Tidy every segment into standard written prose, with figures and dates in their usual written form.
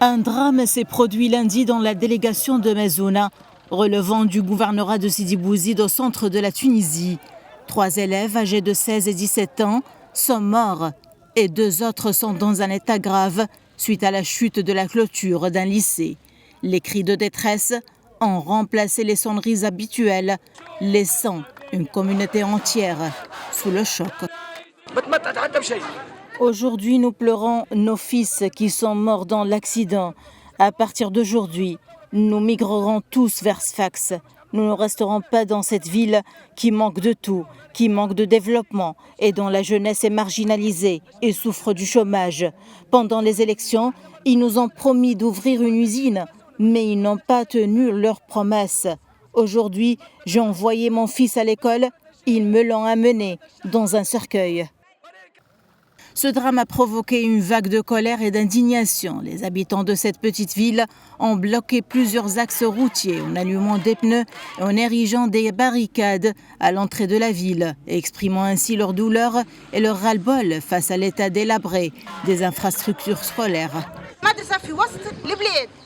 Un drame s'est produit lundi dans la délégation de Mazouna, relevant du gouvernorat de Sidi Bouzid au centre de la Tunisie. 3 élèves âgés de 16 et 17 ans sont morts et 2 autres sont dans un état grave suite à la chute de la clôture d'un lycée. Les cris de détresse ont remplacé les sonneries habituelles, laissant une communauté entière sous le choc. Aujourd'hui, nous pleurons nos fils qui sont morts dans l'accident. À partir d'aujourd'hui, nous migrerons tous vers Sfax. Nous ne resterons pas dans cette ville qui manque de tout, qui manque de développement et dont la jeunesse est marginalisée et souffre du chômage. Pendant les élections, ils nous ont promis d'ouvrir une usine, mais ils n'ont pas tenu leurs promesses. Aujourd'hui, j'ai envoyé mon fils à l'école, ils me l'ont amené dans un cercueil. Ce drame a provoqué une vague de colère et d'indignation. Les habitants de cette petite ville ont bloqué plusieurs axes routiers en allumant des pneus et en érigeant des barricades à l'entrée de la ville, exprimant ainsi leur douleur et leur ras-le-bol face à l'état délabré des infrastructures scolaires.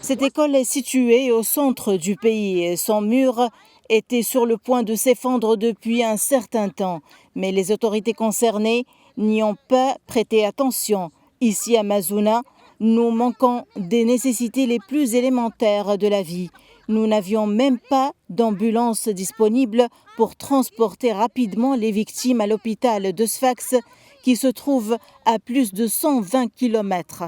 Cette école est située au centre du pays et son mur était sur le point de s'effondrer depuis un certain temps. Mais les autorités concernées n'y ont pas prêté attention. Ici à Mazouna, nous manquons des nécessités les plus élémentaires de la vie. Nous n'avions même pas d'ambulance disponible pour transporter rapidement les victimes à l'hôpital de Sfax qui se trouve à plus de 120 km.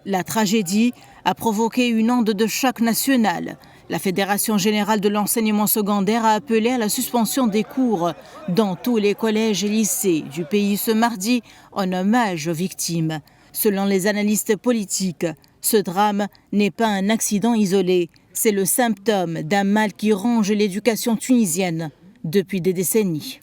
La tragédie a provoqué une onde de choc national. La Fédération générale de l'enseignement secondaire a appelé à la suspension des cours dans tous les collèges et lycées du pays ce mardi en hommage aux victimes. Selon les analystes politiques, ce drame n'est pas un accident isolé, c'est le symptôme d'un mal qui ronge l'éducation tunisienne depuis des décennies.